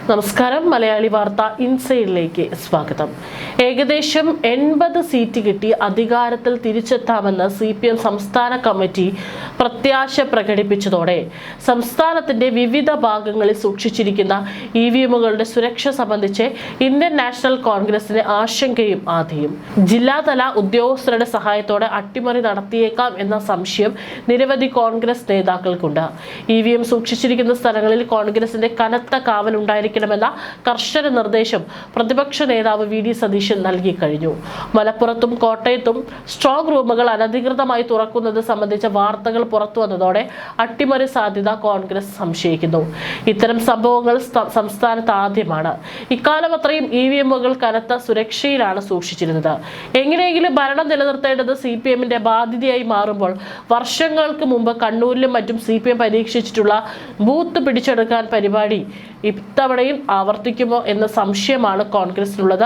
നമസ്കാരം. മലയാളി വാർത്ത ഇൻസൈഡിലേക്ക് സ്വാഗതം. ഏകദേശം 80 സീറ്റ് കിട്ടി അധികാരത്തിൽ തിരിച്ചെത്താമെന്ന് CPM സംസ്ഥാന കമ്മിറ്റി പ്രത്യാശ പ്രകടിപ്പിച്ചതോടെ സംസ്ഥാനത്തിന്റെ വിവിധ ഭാഗങ്ങളിൽ സൂക്ഷിച്ചിരിക്കുന്ന EVMകളുടെ സുരക്ഷ സംബന്ധിച്ച് ഇന്ത്യൻ നാഷണൽ കോൺഗ്രസിന് ആശങ്കയും ആധിയും. ജില്ലാതല ഉദ്യോഗസ്ഥരുടെ സഹായത്തോടെ അട്ടിമറി നടത്തിയേക്കാം എന്ന സംശയം നിരവധി കോൺഗ്രസ് നേതാക്കൾക്കുണ്ട്. EVM സൂക്ഷിച്ചിരിക്കുന്ന സ്ഥലങ്ങളിൽ കോൺഗ്രസിന്റെ കനത്ത കാവലുണ്ടായിരിക്കും െന്ന കർശന നിർദ്ദേശം പ്രതിപക്ഷ നേതാവ് VD സതീശൻ നൽകി കഴിഞ്ഞു. മലപ്പുറത്തും കോട്ടയത്തും സ്ട്രോങ് റൂമുകൾ അനധികൃതമായി തുറക്കുന്നത് സംബന്ധിച്ച വാർത്തകൾ പുറത്തു വന്നതോടെ അട്ടിമറി സാധ്യത കോൺഗ്രസ് സംശയിക്കുന്നു. ഇത്തരം സംഭവങ്ങൾ സംസ്ഥാനത്ത് ആദ്യമാണ്. ഇക്കാലം അത്രയും EVMകൾ കനത്ത സുരക്ഷയിലാണ് സൂക്ഷിച്ചിരുന്നത്. എങ്ങനെയെങ്കിലും ഭരണം നിലനിർത്തേണ്ടത് CPMന്റെ ബാധ്യതയായി മാറുമ്പോൾ വർഷങ്ങൾക്ക് മുമ്പ് കണ്ണൂരിലും മറ്റും CPM പരീക്ഷിച്ചിട്ടുള്ള ബൂത്ത് പിടിച്ചെടുക്കാൻ പരിപാടി ഇത്തവണയും ആവർത്തിക്കുമോ എന്ന സംശയമാണ് കോൺഗ്രസിനുള്ളത്.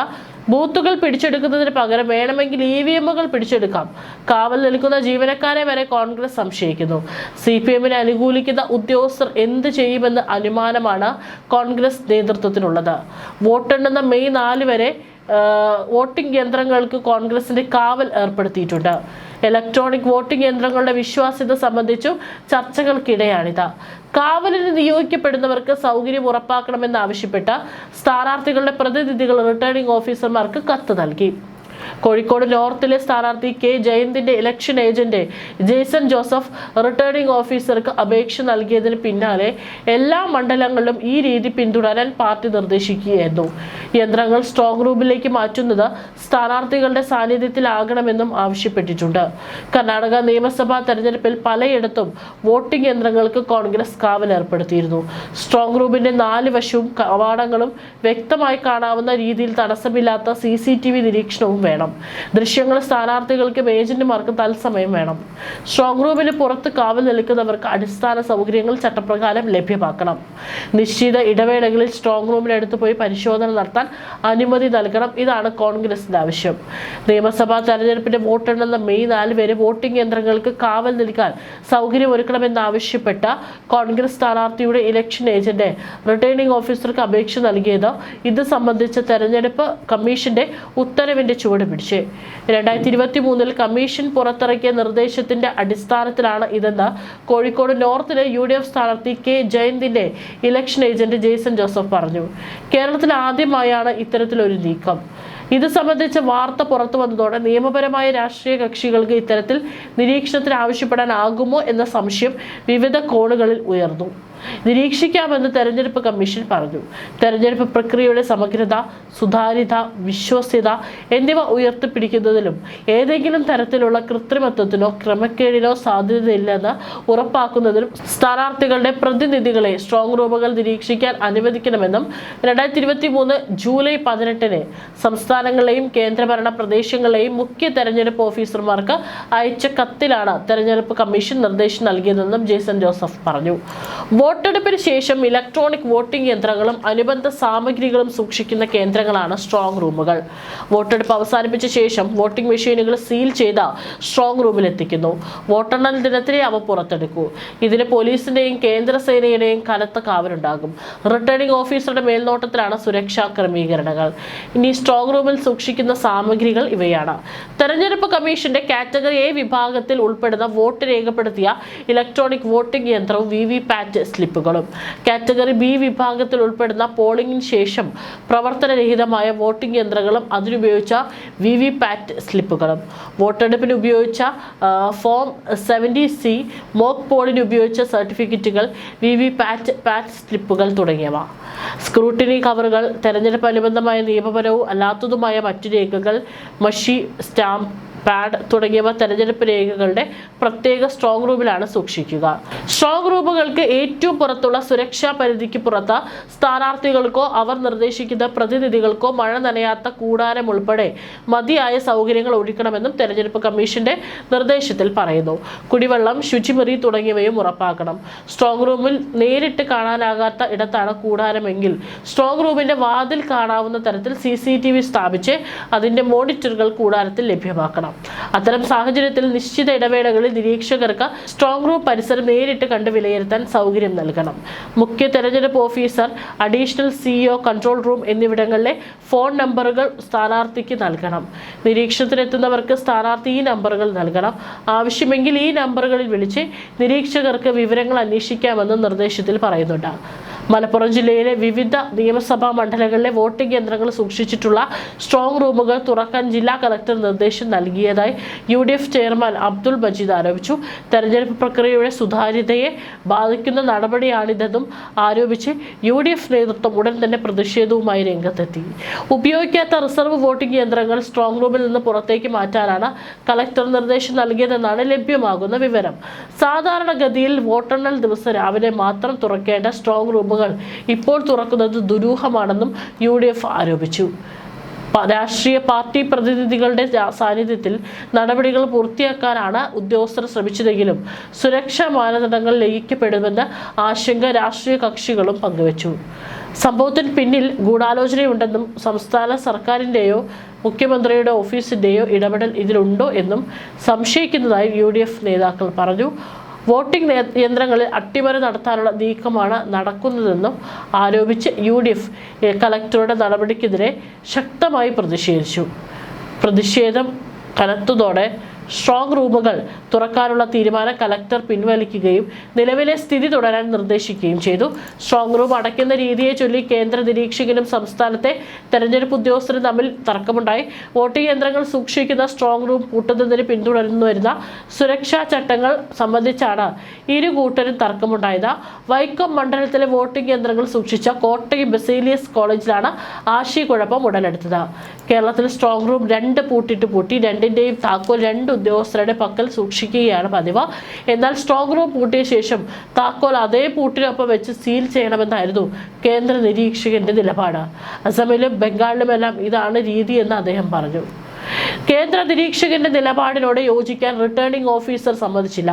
ബൂത്തുകൾ പിടിച്ചെടുക്കുന്നതിന് പകരം വേണമെങ്കിൽ EVMകൾ പിടിച്ചെടുക്കാം. കാവൽ നിൽക്കുന്ന ജീവനക്കാരെ വരെ കോൺഗ്രസ് സംശയിക്കുന്നു. CPMനെ അനുകൂലിക്കുന്ന ഉദ്യോഗസ്ഥർ എന്ത് ചെയ്യുമെന്ന് അനുമാനമാണ് കോൺഗ്രസ് നേതൃത്വത്തിനുള്ളത്. വോട്ടെണ്ണുന്ന മെയ് 4 വരെ വോട്ടിംഗ് യന്ത്രങ്ങൾക്ക് കോൺഗ്രസിന്റെ കാവൽ ഏർപ്പെടുത്തിയിട്ടുണ്ട്. ഇലക്ട്രോണിക് വോട്ടിംഗ് യന്ത്രങ്ങളുടെ വിശ്വാസ്യത സംബന്ധിച്ചും ചർച്ചകൾക്കിടെയാണിത്. കാവലിന് നിയോഗിക്കപ്പെടുന്നവർക്ക് സൗകര്യം ഉറപ്പാക്കണമെന്നാവശ്യപ്പെട്ട് സ്ഥാനാർത്ഥികളുടെ പ്രതിനിധികൾ റിട്ടേണിംഗ് ഓഫീസർമാർക്ക് കത്ത് നൽകി. കോഴിക്കോട് നോർത്തിലെ സ്ഥാനാർത്ഥി K ജയന്തിന്റെ election agent Jason Joseph returning ഓഫീസർക്ക് അപേക്ഷ നൽകിയതിന് പിന്നാലെ എല്ലാ മണ്ഡലങ്ങളിലും ഈ രീതി പിന്തുടരാൻ പാർട്ടി നിർദ്ദേശിക്കുകയായിരുന്നു. യന്ത്രങ്ങൾ സ്ട്രോങ് റൂമിലേക്ക് മാറ്റുന്നത് സ്ഥാനാർത്ഥികളുടെ സാന്നിധ്യത്തിലാകണമെന്നും ആവശ്യപ്പെട്ടിട്ടുണ്ട്. കർണാടക നിയമസഭാ തെരഞ്ഞെടുപ്പിൽ പലയിടത്തും വോട്ടിംഗ് യന്ത്രങ്ങൾക്ക് കോൺഗ്രസ് കാവൽ ഏർപ്പെടുത്തിയിരുന്നു. സ്ട്രോങ് റൂമിന്റെ 4 വശവും കവാടങ്ങളും വ്യക്തമായി കാണാവുന്ന രീതിയിൽ തടസ്സമില്ലാത്ത CCTV നിരീക്ഷണവും വേണം. ദൃശ്യങ്ങൾ സ്ഥാനാർത്ഥികൾക്കും ഏജന്റുമാർക്കും തത്സമയം വേണം. സ്ട്രോങ് റൂമിന് പുറത്ത് കാവൽ നിൽക്കുന്നവർക്ക് അടിസ്ഥാന സൗകര്യങ്ങൾ ചട്ടപ്രകാരം ലഭ്യമാക്കണം. നിശ്ചിത ഇടവേളകളിൽ സ്ട്രോങ് റൂമിനടുത്ത് പോയി പരിശോധന നടത്താൻ അനുമതി നൽകണം. ഇതാണ് കോൺഗ്രസിന്റെ ആവശ്യം. നിയമസഭാ തെരഞ്ഞെടുപ്പിന്റെ വോട്ടെണ്ണുന്ന മെയ് 4 വരെ വോട്ടിംഗ് യന്ത്രങ്ങൾക്ക് കാവൽ നിൽക്കാൻ സൗകര്യമൊരുക്കണമെന്നാവശ്യപ്പെട്ട കോൺഗ്രസ് സ്ഥാനാർത്ഥിയുടെ ഇലക്ഷൻ ഏജന്റ് റിട്ടേണിംഗ് ഓഫീസർക്ക് അപേക്ഷ നൽകിയത് ഇത് സംബന്ധിച്ച തെരഞ്ഞെടുപ്പ് കമ്മീഷന്റെ ഉത്തരവിന്റെ ചുവട് പിടിച്ച് 2023 കമ്മീഷൻ പുറത്തിറക്കിയ നിർദ്ദേശത്തിന്റെ അടിസ്ഥാനത്തിലാണ് ഇതെന്ന് കോഴിക്കോട് നോർത്തിലെ UDF സ്ഥാനാർത്ഥി K ജയന്തിന്റെ ഇലക്ഷൻ ഏജന്റ് ജേസൺ ജോസഫ് പറഞ്ഞു. കേരളത്തിൽ ആദ്യമായാണ് ഇത്തരത്തിലൊരു നീക്കം. ഇത് സംബന്ധിച്ച വാർത്ത പുറത്തു വന്നതോടെ നിയമപരമായ രാഷ്ട്രീയ കക്ഷികൾക്ക് ഇത്തരത്തിൽ നിരീക്ഷണത്തിന് ആവശ്യപ്പെടാനാകുമോ എന്ന സംശയം വിവിധ കോണുകളിൽ ഉയർന്നു. നിരീക്ഷിക്കാമെന്ന് തെരഞ്ഞെടുപ്പ് കമ്മീഷൻ പറഞ്ഞു. തെരഞ്ഞെടുപ്പ് പ്രക്രിയയുടെ സമഗ്രത, സുതാര്യത, വിശ്വാസ്യത എന്നിവ ഉയർത്തിപ്പിടിക്കുന്നതിലും ഏതെങ്കിലും തരത്തിലുള്ള കൃത്രിമത്വത്തിനോ ക്രമക്കേടിനോ സാധ്യതയില്ലെന്ന് ഉറപ്പാക്കുന്നതിലും സ്ഥാനാർത്ഥികളുടെ പ്രതിനിധികളെ സ്ട്രോങ് റൂമുകൾ നിരീക്ഷിക്കാൻ അനുവദിക്കണമെന്നും 2023 ജൂലൈ 18 സംസ്ഥാനങ്ങളിലെയും കേന്ദ്രഭരണ പ്രദേശങ്ങളിലെയും മുഖ്യ തെരഞ്ഞെടുപ്പ് ഓഫീസർമാർക്ക് അയച്ച കത്തിലാണ് തെരഞ്ഞെടുപ്പ് കമ്മീഷൻ നിർദ്ദേശം നൽകിയതെന്നും ജേസൺ ജോസഫ് പറഞ്ഞു. വോട്ടെടുപ്പിന് ശേഷം ഇലക്ട്രോണിക് വോട്ടിംഗ് യന്ത്രങ്ങളും അനുബന്ധ സാമഗ്രികളും സൂക്ഷിക്കുന്ന കേന്ദ്രങ്ങളാണ് സ്ട്രോങ് റൂമുകൾ. വോട്ടെടുപ്പ് അവസാനിപ്പിച്ച ശേഷം വോട്ടിംഗ് മെഷീനുകൾ സീൽ ചെയ്ത സ്ട്രോങ് റൂമിൽ എത്തിക്കുന്നു. വോട്ടെണ്ണൽ ദിനത്തിലെ അവ പുറത്തെടുക്കൂ. ഇതിന് പോലീസിന്റെയും കേന്ദ്രസേനയുടെയും കനത്ത കാവലുണ്ടാകും. റിട്ടേണിംഗ് ഓഫീസറുടെ മേൽനോട്ടത്തിലാണ് സുരക്ഷാ ക്രമീകരണങ്ങൾ. ഇനി സ്ട്രോങ് റൂമിൽ സൂക്ഷിക്കുന്ന സാമഗ്രികൾ ഇവയാണ്. തെരഞ്ഞെടുപ്പ് കമ്മീഷന്റെ കാറ്റഗറി A വിഭാഗത്തിൽ ഉൾപ്പെടുന്ന വോട്ട് രേഖപ്പെടുത്തിയ ഇലക്ട്രോണിക് വോട്ടിംഗ് യന്ത്രവും VVPAT സ്ലിപ്പുകളും, കാറ്റഗറി B വിഭാഗത്തിൽ ഉൾപ്പെടുന്ന പോളിംഗിന് ശേഷം പ്രവർത്തനരഹിതമായ വോട്ടിംഗ് യന്ത്രങ്ങളും അതിനുപയോഗിച്ച VVPAT സ്ലിപ്പുകളും, വോട്ടെടുപ്പിന് ഉപയോഗിച്ച ഫോം 70C, മോക്ക് പോളിന് ഉപയോഗിച്ച സർട്ടിഫിക്കറ്റുകൾ, VVPAT സ്ലിപ്പുകൾ തുടങ്ങിയവ. സ്ക്രൂട്ടിനി കവറുകൾ, തെരഞ്ഞെടുപ്പ് അനുബന്ധമായ നിയമപരവും അല്ലാത്തതുമായ മറ്റു രേഖകൾ, മഷി, സ്റ്റാമ്പ്, പാഡ് തുടങ്ങിയവ തെരഞ്ഞെടുപ്പ് രേഖകളുടെ പ്രത്യേക സ്ട്രോങ് റൂമിലാണ് സൂക്ഷിക്കുക. സ്ട്രോങ് റൂമുകൾക്ക് ഏറ്റവും പുറത്തുള്ള സുരക്ഷാ പരിധിക്ക് പുറത്ത് സ്ഥാനാർത്ഥികൾക്കോ അവർ നിർദ്ദേശിക്കുന്ന പ്രതിനിധികൾക്കോ മഴ നനയാത്ത കൂടാരം ഉൾപ്പെടെ മതിയായ സൗകര്യങ്ങൾ ഒരുക്കണമെന്നും തെരഞ്ഞെടുപ്പ് കമ്മീഷന്റെ നിർദ്ദേശത്തിൽ പറയുന്നു. കുടിവെള്ളം, ശുചിമുറി തുടങ്ങിയവയും ഉറപ്പാക്കണം. സ്ട്രോങ് റൂമിൽ നേരിട്ട് കാണാനാകാത്ത ഇടത്താണ് കൂടാരമെങ്കിൽ സ്ട്രോങ് റൂമിന്റെ വാതിൽ കാണാവുന്ന തരത്തിൽ CCTV സ്ഥാപിച്ച് അതിന്റെ മോണിറ്ററുകൾ കൂടാരത്തിൽ ലഭ്യമാക്കണം. ഉണ്ടാകാം. അത്തരം സാഹചര്യത്തിൽ നിശ്ചിത ഇടവേളകളിൽ നിരീക്ഷകർക്ക് സ്ട്രോങ് റൂം പരിസരം നേരിട്ട് കണ്ട് വിലയിരുത്താൻ സൗകര്യം നൽകണം. മുഖ്യ തെരഞ്ഞെടുപ്പ് officer, additional CEO, control room എന്നിവിടങ്ങളിലെ ഫോൺ നമ്പറുകൾ സ്ഥാനാർത്ഥിക്ക് നൽകണം. നിരീക്ഷണത്തിനെത്തുന്നവർക്ക് സ്ഥാനാർത്ഥി ഈ നമ്പറുകൾ നൽകണം. ആവശ്യമെങ്കിൽ ഈ നമ്പറുകളിൽ വിളിച്ച് നിരീക്ഷകർക്ക് വിവരങ്ങൾ അന്വേഷിക്കാമെന്ന് നിർദ്ദേശത്തിൽ പറയുന്നുണ്ട്. മലപ്പുറം ജില്ലയിലെ വിവിധ നിയമസഭാ മണ്ഡലങ്ങളിലെ വോട്ടിംഗ് യന്ത്രങ്ങൾ സൂക്ഷിച്ചിട്ടുള്ള സ്ട്രോങ് റൂമുകൾ തുറക്കാൻ ജില്ലാ കളക്ടർ നിർദ്ദേശം നൽകിയതായി UDF ചെയർമാൻ അബ്ദുൾ മജീദ് ആരോപിച്ചു. തെരഞ്ഞെടുപ്പ് പ്രക്രിയയുടെ സുതാര്യതയെ ബാധിക്കുന്ന നടപടിയാണിതെന്നും ആരോപിച്ച് UDF നേതൃത്വം ഉടൻ തന്നെ പ്രതിഷേധവുമായി രംഗത്തെത്തി. ഉപയോഗിക്കാത്ത റിസർവ് വോട്ടിംഗ് യന്ത്രങ്ങൾ സ്ട്രോങ് റൂമിൽ നിന്ന് പുറത്തേക്ക് മാറ്റാനാണ് കളക്ടർ നിർദ്ദേശം നൽകിയതെന്നാണ് ലഭ്യമാകുന്ന വിവരം. സാധാരണഗതിയിൽ വോട്ടെണ്ണൽ ദിവസം രാവിലെ മാത്രം തുറക്കേണ്ട സ്ട്രോങ് റൂമുകൾ ഇപ്പോൾ തുറക്കുന്നത് ദുരൂഹമാണെന്നും UDF ആരോപിച്ചു. രാഷ്ട്രീയ പാർട്ടി പ്രതിനിധികളുടെ സാന്നിധ്യത്തിൽ നടപടികൾ പൂർത്തിയാക്കാനാണ് ഉദ്യോഗസ്ഥർ ശ്രമിച്ചതെങ്കിലും സുരക്ഷാ മാനദണ്ഡങ്ങൾ ലംഘിക്കപ്പെടുമെന്ന ആശങ്ക രാഷ്ട്രീയ കക്ഷികളും പങ്കുവച്ചു. സംഭവത്തിന് പിന്നിൽ ഗൂഢാലോചനയുണ്ടെന്നും സംസ്ഥാന സർക്കാരിൻ്റെയോ മുഖ്യമന്ത്രിയുടെ ഓഫീസിൻ്റെയോ ഇടപെടൽ ഇതിലുണ്ടോ എന്നും സംശയിക്കുന്നതായി UDF നേതാക്കൾ പറഞ്ഞു. വോട്ടിംഗ് യന്ത്രങ്ങളിൽ അട്ടിമറി നടത്താനുള്ള നീക്കമാണ് നടക്കുന്നതെന്നും ആരോപിച്ച് UDF കളക്ടറുടെ നടപടിക്കെതിരെ ശക്തമായി പ്രതിഷേധിച്ചു. പ്രതിഷേധം കനത്തതോടെ സ്ട്രോങ് റൂമുകൾ തുറക്കാനുള്ള തീരുമാനം കളക്ടർ പിൻവലിക്കുകയും നിലവിലെ സ്ഥിതി തുടരാൻ നിർദ്ദേശിക്കുകയും ചെയ്തു. സ്ട്രോങ് റൂം അടയ്ക്കുന്ന രീതിയെ ചൊല്ലി കേന്ദ്ര നിരീക്ഷകനും സംസ്ഥാനത്തെ തെരഞ്ഞെടുപ്പ് ഉദ്യോഗസ്ഥരും തമ്മിൽ തർക്കമുണ്ടായി. വോട്ടിംഗ് യന്ത്രങ്ങൾ സൂക്ഷിക്കുന്ന സ്ട്രോങ് റൂം പൂട്ടുന്നതിന് പിന്തുടർന്നു വരുന്ന സുരക്ഷാ ചട്ടങ്ങൾ സംബന്ധിച്ചാണ് ഇരു കൂട്ടരും തർക്കമുണ്ടായത്. വൈക്കം മണ്ഡലത്തിലെ വോട്ടിംഗ് യന്ത്രങ്ങൾ സൂക്ഷിച്ച കോട്ടയം ബസേലിയസ് കോളേജിലാണ് ആശയക്കുഴപ്പം ഉടലെടുത്തത്. കേരളത്തിൽ സ്ട്രോങ് റൂം 2 പൂട്ടി രണ്ടിന്റെയും താക്കോൽ 2 ഉദ്യോഗസ്ഥരുടെ പക്കൽ സൂക്ഷിക്കുകയാണ് പതിവ്. എന്നാൽ സ്ട്രോങ് റൂം പൂട്ടിയ ശേഷം താക്കോൽ അതേ പൂട്ടിനൊപ്പം വെച്ച് സീൽ ചെയ്യണമെന്നായിരുന്നു കേന്ദ്ര നിരീക്ഷകന്റെ നിലപാട്. അസമിലും ബംഗാളിലുമെല്ലാം ഇതാണ് രീതിയെന്ന് അദ്ദേഹം പറഞ്ഞു. കേന്ദ്ര നിരീക്ഷകന്റെ നിലപാടിനോട് യോജിക്കാൻ റിട്ടേണിംഗ് ഓഫീസർ സമ്മതിച്ചില്ല.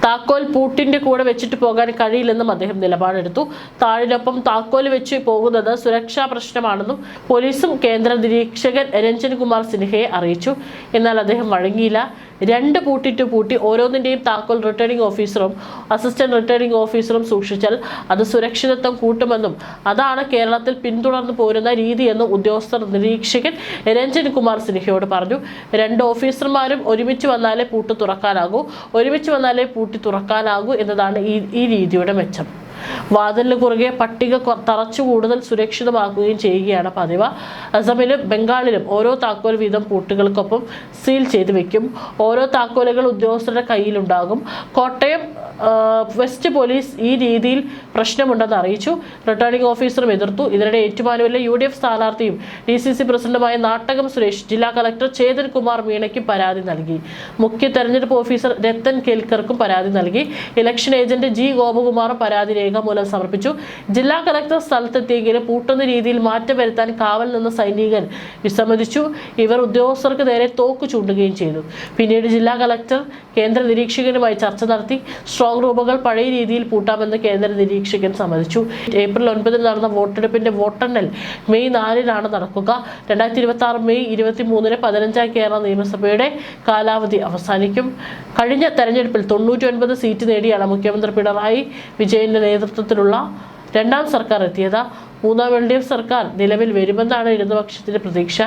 താക്കോൽ പൂട്ടിന്റെ കൂടെ വെച്ചിട്ട് പോകാൻ കഴിയില്ലെന്നും അദ്ദേഹം നിലപാടെടുത്തു. താഴിനൊപ്പം താക്കോൽ വെച്ച് പോകുന്നത് സുരക്ഷാ പ്രശ്നമാണെന്നും പോലീസും കേന്ദ്ര നിരീക്ഷകൻ രഞ്ജൻ കുമാർ സിൻഹയെ അറിയിച്ചു. എന്നാൽ അദ്ദേഹം വഴങ്ങിയില്ല. 2 പൂട്ടി ഓരോന്നിന്റെയും താക്കോൽ റിട്ടേണിംഗ് ഓഫീസറും അസിസ്റ്റന്റ് റിട്ടേണിംഗ് ഓഫീസറും സൂക്ഷിച്ചാൽ അത് സുരക്ഷിതത്വം കൂട്ടുമെന്നും അതാണ് കേരളത്തിൽ പിന്തുടർന്നു പോരുന്ന രീതിയെന്നും ഉദ്യോഗസ്ഥർ നിരീക്ഷകൻ രഞ്ജൻ കുമാർ സിൻഹയോട് പറഞ്ഞു. 2 ഓഫീസർമാരും ഒരുമിച്ച് വന്നാലേ പൂട്ട് തുറക്കാനാകൂ, ഒരുമിച്ച് വന്നാലേ പൂട്ടി തുറക്കാനാകൂ എന്നതാണ് ഈ രീതിയുടെ മെച്ചം. വാതിലിന് കുറുകെ പട്ടിക തറച്ചു കൂടുതൽ സുരക്ഷിതമാക്കുകയും ചെയ്യുകയാണ് പതിവ്. അസമിലും ബംഗാളിലും ഓരോ താക്കോൽ വീതം പൂട്ടുകൾക്കൊപ്പം സീൽ ചെയ്ത് വെക്കും. ഓരോ താക്കോലുകൾ ഉദ്യോഗസ്ഥരുടെ കയ്യിലുണ്ടാകും. കോട്ടയം വെസ്റ്റ് പോലീസ് ഈ രീതിയിൽ പ്രശ്നമുണ്ടെന്ന് അറിയിച്ചു. റിട്ടേണിംഗ് ഓഫീസറും എതിർത്തു. ഇതിനിടെ ഏറ്റുമാനൂരിലെ UDF സ്ഥാനാർത്ഥിയും DCC പ്രസിഡന്റുമായ നാട്ടകം സുരേഷ് ജില്ലാ കളക്ടർ ചേതൻ കുമാർ മീണയ്ക്ക് പരാതി നൽകി. മുഖ്യ തെരഞ്ഞെടുപ്പ് ഓഫീസർ രത്തൻ കേൽക്കർക്കും പരാതി നൽകി. ഇലക്ഷൻ ഏജന്റ് G ഗോപകുമാറും പരാതി രേഖാമൂലം സമർപ്പിച്ചു. ജില്ലാ കളക്ടർ സ്ഥലത്തെത്തിയെങ്കിലും പൂട്ടുന്ന രീതിയിൽ മാറ്റം വരുത്താൻ കാവൽ നിന്ന സൈനികൻ വിസമ്മതിച്ചു. ഇവർ ഉദ്യോഗസ്ഥർക്ക് നേരെ തോക്ക് ചൂണ്ടുകയും ചെയ്തു. പിന്നീട് ജില്ലാ കളക്ടർ കേന്ദ്ര നിരീക്ഷകനുമായി ചർച്ച നടത്തി. സ്ട്രോങ് റൂമുകൾ പഴയ രീതിയിൽ പൂട്ടാമെന്ന് കേന്ദ്ര നിരീക്ഷകൻ സമ്മതിച്ചു. ഏപ്രിൽ 9 നടന്ന വോട്ടെടുപ്പിന്റെ വോട്ടെണ്ണൽ മെയ് 4 നടക്കുക. 2026 മെയ് 23 15ാം കേരള നിയമസഭയുടെ കാലാവധി അവസാനിക്കും. കഴിഞ്ഞ തെരഞ്ഞെടുപ്പിൽ 99 സീറ്റ് നേടിയാണ് മുഖ്യമന്ത്രി പിണറായി വിജയന്റെ നേതൃത്വത്തിലുള്ള 2ാം സർക്കാർ എത്തിയത്. 3ാം LDF സർക്കാർ നിലവിൽ വരുമെന്നാണ് ഇടതുപക്ഷത്തിന്റെ പ്രതീക്ഷ.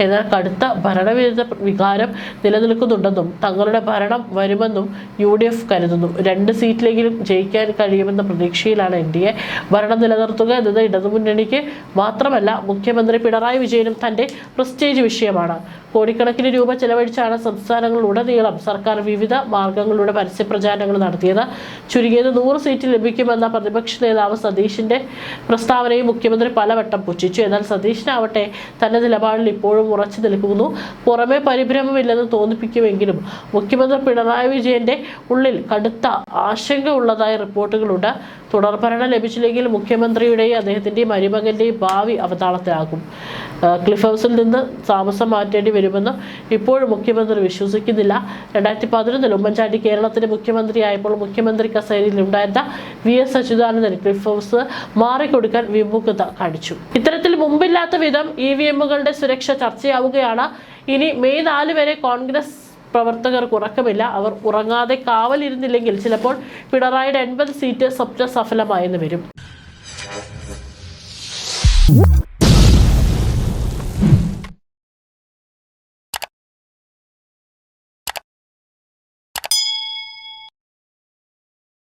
എന്നാൽ കടുത്ത ഭരണവിരുദ്ധ വികാരം നിലനിൽക്കുന്നുണ്ടെന്നും തങ്ങളുടെ ഭരണം വരുമെന്നും UDF കരുതുന്നു. 2 സീറ്റിലെങ്കിലും ജയിക്കാൻ കഴിയുമെന്ന പ്രതീക്ഷയിലാണ് NDA. ഭരണം നിലനിർത്തുക എന്നത് ഇടതുമുന്നണിക്ക് മാത്രമല്ല മുഖ്യമന്ത്രി പിണറായി വിജയനും തന്റെ പ്രസ്റ്റേജ് വിഷയമാണ്. കോടിക്കണക്കിന് രൂപ ചെലവഴിച്ചാണ് സംസ്ഥാനങ്ങളിലുടനീളം സർക്കാർ വിവിധ മാർഗങ്ങളിലൂടെ പരസ്യപ്രചാരണങ്ങൾ നടത്തിയത്. ചുരുങ്ങിയത് 100 സീറ്റ് ലഭിക്കുമെന്ന പ്രതിപക്ഷ നേതാവ് സതീഷിന്റെ പ്രസ്താവനയും മുഖ്യമന്ത്രി പലവട്ടം പുച്ഛിച്ചു. എന്നാൽ സതീഷിനാവട്ടെ തന്റെ നിലപാടിൽ ഇപ്പോഴും ഉറച്ചു നിൽക്കുന്നു. പുറമെ പരിഭ്രമമില്ലെന്ന് തോന്നിപ്പിക്കുമെങ്കിലും മുഖ്യമന്ത്രി പിണറായി വിജയന്റെ ഉള്ളിൽ കടുത്ത ആശങ്ക ഉള്ളതായി റിപ്പോർട്ടുകളുണ്ട്. തുടർഭരണം ലഭിച്ചില്ലെങ്കിൽ മുഖ്യമന്ത്രിയുടെയും അദ്ദേഹത്തിന്റെയും മരുമകന്റെയും ഭാവി അവതാളത്തിലാകും. ക്ലിഫ് ഹൗസിൽ നിന്ന് താമസം മാറ്റേണ്ടി വരുമെന്ന് ഇപ്പോഴും മുഖ്യമന്ത്രി വിശ്വസിക്കുന്നില്ല. 2011 ഉമ്മൻചാണ്ടി കേരളത്തിന്റെ മുഖ്യമന്ത്രിയായപ്പോൾ മുഖ്യമന്ത്രി കസേരയിൽ ഉണ്ടായിരുന്ന VS അച്യുതാനന്ദൻ ക്ലിഫ് ഹൗസ് മാറിക്കൊടുക്കാൻ വിമുഖത കാണിച്ചു. ഇത്തരത്തിൽ മുമ്പില്ലാത്ത വിധം EVMകളുടെ സുരക്ഷ ചർച്ചയാവുകയാണ്. ഇനി മെയ് 4 വരെ കോൺഗ്രസ് പ്രവർത്തകർക്ക് ഉറക്കമില്ല. അവർ ഉറങ്ങാതെ കാവലിരുന്നില്ലെങ്കിൽ ചിലപ്പോൾ പിണറായിയുടെ 80 സീറ്റ് സ്വപ്ന സഫലമായെന്ന് വരും.